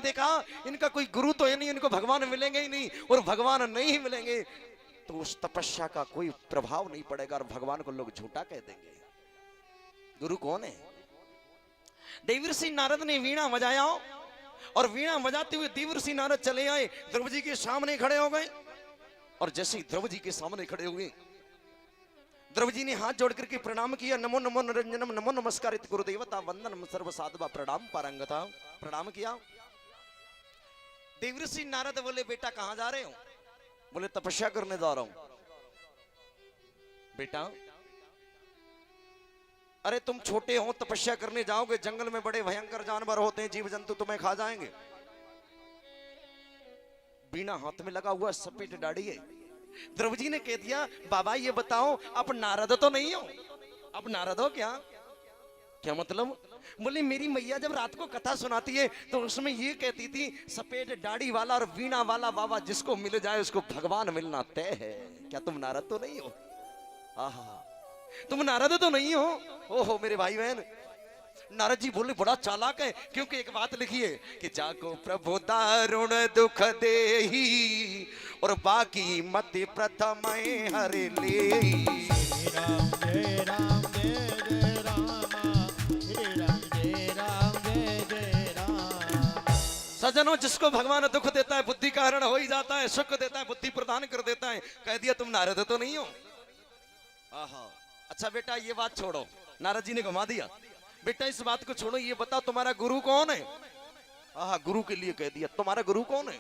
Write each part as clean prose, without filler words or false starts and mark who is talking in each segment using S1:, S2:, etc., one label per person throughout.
S1: देखा इनका कोई गुरु तो है नहीं, इनको भगवान मिलेंगे ही नहीं, और भगवान नहीं मिलेंगे तो उस तपस्या का कोई प्रभाव नहीं पड़ेगा और भगवान को लोग झूठा कह देंगे। गुरु कौन है? देवर्षि नारद ने वीणा बजाया और वीणा बजाते हुए देवर्षि नारद चले आए, द्रौपदी के सामने खड़े हो गए। और जैसे ही द्रौपदी के सामने खड़े हुए, द्रौपदी ने हाथ जोड़ करके प्रणाम किया। नमो नमो निरंजनम नमो नमस्कारित गुरुदेवता वंदनम सर्व साधवा प्रणाम पारंगता, प्रणाम किया। देवर्षि नारद बोले बेटा कहां जा रहे हो? बोले तपस्या करने जा रहा हूं। बेटा अरे तुम छोटे हो, तपस्या करने जाओगे, जंगल में बड़े भयंकर जानवर होते हैं, जीव जंतु तुम्हें खा जाएंगे। बीना हाथ में लगा हुआ, सफेद दाढ़ी है। द्रौपदी ने कह दिया बाबा ये बताओ आप नारद तो नहीं हो? आप नारद हो क्या? क्या मतलब? बोले मेरी मैया जब रात को कथा सुनाती है तो उसमें ये कहती थी सफेद दाढ़ी वाला और वीणा वाला बाबा जिसको मिल जाए उसको भगवान मिलना तय है। क्या तुम नारद तो नहीं हो? आहा, तुम नारद तो नहीं हो? ओहो मेरे भाई बहन, नारद जी बोले बड़ा चालाक है, क्योंकि एक बात लिखी है कि जाको प्रभु दारुण दुख देही और बाकी मति प्रथम हरि ले।
S2: राम जय राम जय जय राम, राम जय राम जय जय राम।
S1: सज्जनों जिसको भगवान दुख देता है बुद्धि कारण हो ही जाता है, सुख देता है बुद्धि प्रदान कर देता है। कह दिया तुम नारद तो नहीं हो? आहा, अच्छा बेटा ये बात छोड़ो, नारद जी ने घुमा दिया। बेटा इस बात को छोड़ो, ये बताओ तुम्हारा गुरु कौन है? आहा, गुरु के लिए कह दिया तुम्हारा गुरु कौन है?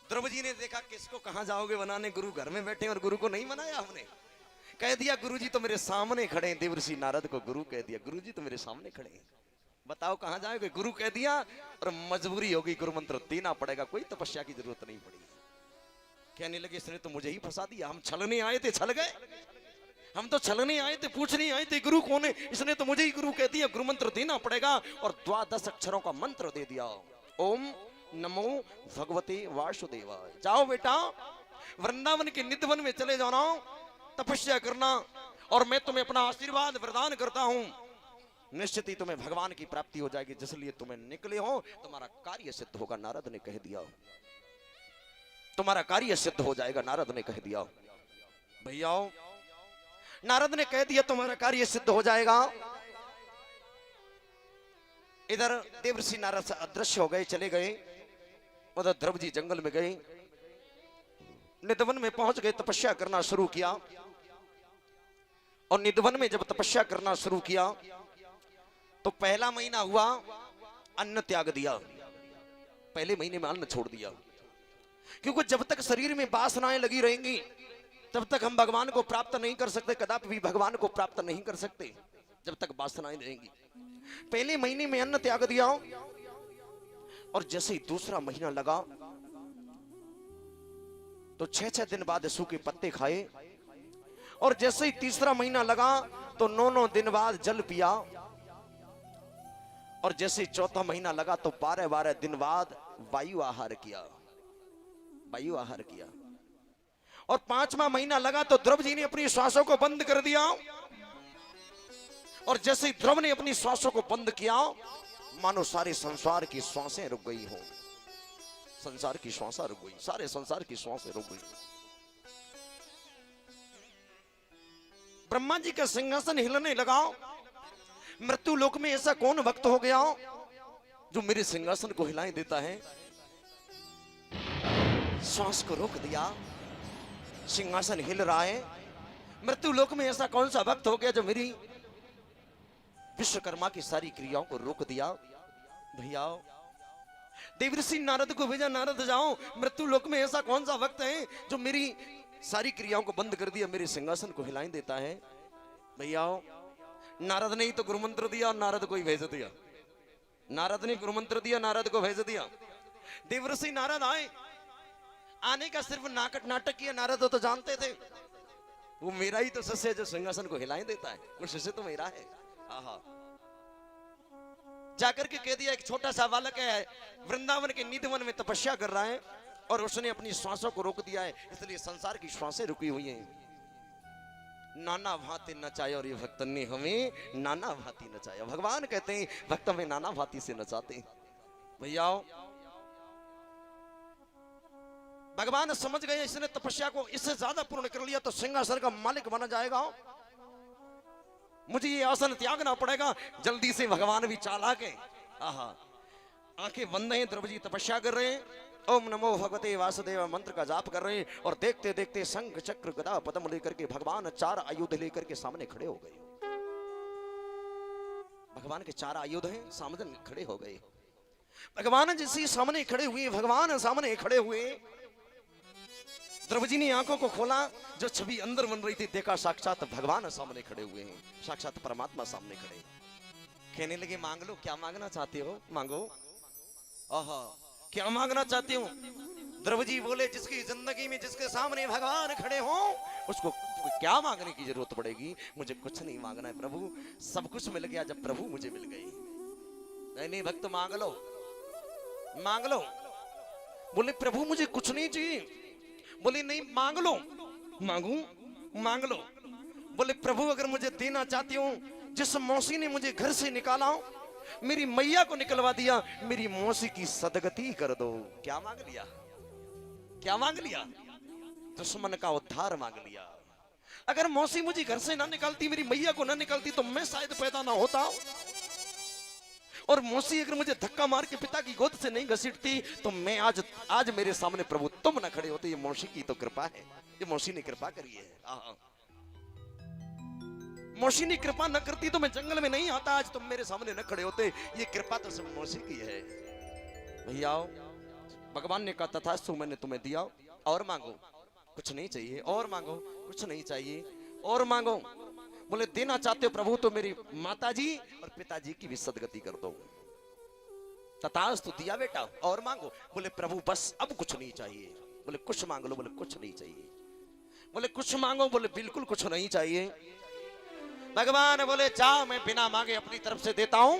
S1: द्रौपदी ने देखा किसको कहां जाओगे बनाने, गुरु घर में बैठे और गुरु को नहीं बनाया हमने। कह दिया गुरु जी तो मेरे सामने खड़े हैं। देवर्षि नारद को गुरु कह दिया, गुरु जी तो मेरे सामने खड़े हैं, बताओ कहां जाओगे? गुरु कह दिया और मजबूरी होगी, गुरु मंत्र देना पड़ेगा, कोई तपस्या की जरूरत नहीं पड़ी। कहने लगे इसने तो मुझे ही फंसा दिया, हम छलने आए थे छल गए, हम तो छलने आए थे, पूछने आए थे गुरु कौन है, इसने तो मुझे ही गुरु कह दिया, गुरु मंत्र देना पड़ेगा। और 12 अक्षरों का मंत्र दे दिया, ओम नमो भगवते वासुदेवाय। जाओ बेटा वृंदावन के निधवन में चले जाना, तपस्या करना, और मैं तुम्हें अपना आशीर्वाद प्रदान करता हूं, निश्चित ही तुम्हें भगवान की प्राप्ति हो जाएगी, जिसलिए तुम्हें निकले हो तुम्हारा कार्य सिद्ध होगा। नारद ने कह दिया तुम्हारा कार्य सिद्ध हो जाएगा, नारद ने कह दिया। भैया नारद ने कह दिया तुम्हारा कार्य सिद्ध हो जाएगा। इधर देवर्षि नारद से अदृश्य हो गए, चले गए। उधर द्रौपदी जंगल में गई, निधवन में पहुंच गए, तपस्या करना शुरू किया। और निधवन में जब तपस्या करना शुरू किया तो पहला महीना हुआ, अन्न त्याग दिया, पहले महीने में अन्न छोड़ दिया, क्योंकि जब तक शरीर में वासनाएं लगी रहेंगी तब तक हम भगवान को प्राप्त नहीं कर सकते, कदापि भी भगवान को प्राप्त नहीं कर सकते जब तक वासनाएं रहेंगी। पहले महीने में अन्न त्याग दिया, और जैसे ही दूसरा महीना लगा तो 6-6 दिन बाद सूखे पत्ते खाए, और जैसे ही तीसरा महीना लगा तो 9-9 दिन बाद जल पिया, और जैसे ही चौथा महीना लगा तो 12-12 दिन बाद वायु आहार किया, वायु आहार किया। और 5वां महीना लगा तो द्रौपदी ने अपनी श्वासों को बंद कर दिया, और जैसे ही द्रव ने अपनी श्वासों को बंद किया मानो सारे संसार की श्वासें रुक गई हो, संसार की श्वासें रुक गई, सारे संसार की श्वासें रुक गई। ब्रह्मा जी का सिंहासन हिलने लगा। मृत्यु लोक में ऐसा कौन भक्त हो गया जो मेरे सिंहासन को हिलाए देता है? श्वास को रोक दिया, सिंहासन हिल रहा है। मृत्यु लोक में ऐसा कौन सा भक्त हो गया जो मेरी विश्वकर्मा की सारी क्रियाओं को रोक दिया? भैया देवर्षि नारद को भेजा, नारद जाओ, मृत्यु लोक में ऐसा कौन सा भक्त है जो मेरी सारी क्रियाओं को बंद कर दिया, मेरे सिंहासन को हिलाए देता है? भैया नारद ने ही तो गुरु मंत्र दिया और नारद को ही भेज दिया, नारद ने गुरु मंत्र दिया, नारद को भेज दिया। देवर्षि नारद आए, आने का सिर्फ नाटक किया, नारद तो जानते थे वो मेरा ही तो शिष्य है जो सिंहासन को हिलाए देता है, वो शिष्य तो मेरा है। आहा, जाकर के कह दिया एक छोटा सा बालक है वृंदावन के निधवन में तपस्या कर रहा है और उसने अपनी श्वासों को रोक दिया है, इसलिए संसार की श्वासें रुकी हुई हैं। नाना भांति नचाया, और ये भक्त ने हमें नाना भांति नचाया। भगवान कहते हैं भक्त में नाना भांति से नचाते हैं। भैया भगवान समझ गए इसने तपस्या को इससे ज्यादा पूर्ण कर लिया तो सिंहासन का मालिक बना जाएगा, मुझे ये आसन त्यागना पड़ेगा। जल्दी से भगवान भी चालाक है। आहा, आंखें बंद हैं, द्रौपदी तपस्या कर रहे हैं, ओम नमो भगवते वासुदेव मंत्र का जाप कर रहे हैं, और देखते देखते शंख चक्र गदा पद्म लेकर के भगवान 4 आयुध लेकर के सामने खड़े हो गए। भगवान के 4 आयुध हैं, सामने खड़े हो गए। भगवान जिस सामने खड़े हुए, भगवान सामने खड़े हुए, द्रौपदी ने आंखों को खोला, जो छवि अंदर बन रही थी देखा, साक्षात भगवान सामने खड़े हुए हैं, साक्षात परमात्मा सामने खड़े। कहने लगे मांग लो, क्या मांगना चाहते हो मांगो। आहा, क्या मांगना चाहते हो। द्रौपदी बोले जिसकी जिंदगी में जिसके सामने भगवान खड़े हो उसको क्या मांगने की जरूरत पड़ेगी, मुझे कुछ नहीं मांगना है प्रभु, सब कुछ मिल गया जब प्रभु मुझे मिल गए। नहीं नहीं भक्त मांग लो मांग लो। बोले प्रभु मुझे कुछ नहीं चाहिए। बोले नहीं मांग लो। मांगू मांग लो। बोले प्रभु अगर मुझे देना चाहती हूँ, जिस मौसी ने मुझे घर से निकाला, मेरी मैया को निकलवा दिया, मेरी मौसी की सदगति कर दो। क्या मांग लिया, क्या मांग लिया, दुश्मन का उद्धार मांग लिया। अगर मौसी मुझे घर से ना निकालती, मेरी मैया को ना निकालती, तो मैं शायद पैदा ना होता। और मौसी अगर मुझे धक्का मार के पिता की गोद से नहीं घसीटती, तो मैं आज मेरे सामने प्रभु तुम ना खड़े होते। ये मौसी की तो कृपा है, ये मौसी ने कृपा करी है। मौसी ने कृपा न करती तो मैं जंगल में नहीं आता, आज तुम मेरे सामने न खड़े होते। ये कृपा तो सब मौसी की है। भैया भगवान ने कहा तथास्तु, मैंने तुम्हें दिया, और मांगो। कुछ नहीं चाहिए, और मांगो। कुछ नहीं चाहिए, और मांगो। बोले देना चाहते हो प्रभु तो मेरी माताजी और पिताजी की भी सदगति कर दो। तथास्तु, दिया बेटा, और मांगो। बोले प्रभु बस अब कुछ नहीं चाहिए। बोले कुछ मांग लो। बोले कुछ नहीं चाहिए। बोले कुछ मांगो। बोले बिल्कुल कुछ नहीं चाहिए। भगवान बोले जाओ, मैं बिना मांगे अपनी तरफ से देता हूं।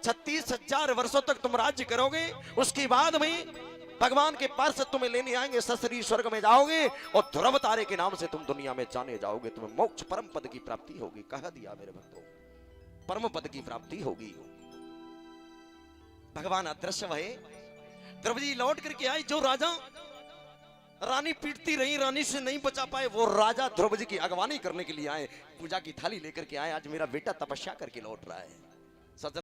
S1: 36,000 वर्षों तक तुम राज्य करोगे, उसके बाद में भगवान के पास से तुम्हें लेने आएंगे, ससरी स्वर्ग में जाओगे, और ध्रुव तारे के नाम से तुम दुनिया में जाने जाओगे। तुम्हें मोक्ष परम पद की प्राप्ति होगी। कह दिया मेरे भक्तों, परम पद की प्राप्ति होगी। भगवान अदृश्य भये। द्रौपदी लौट करके आई। जो राजा रानी पीटती रही, रानी से नहीं बचा पाए, वो राजा द्रौपदी की अगवानी करने के लिए आए, पूजा की थाली लेकर के आए। आज मेरा बेटा तपस्या करके लौट रहा है। सज्जन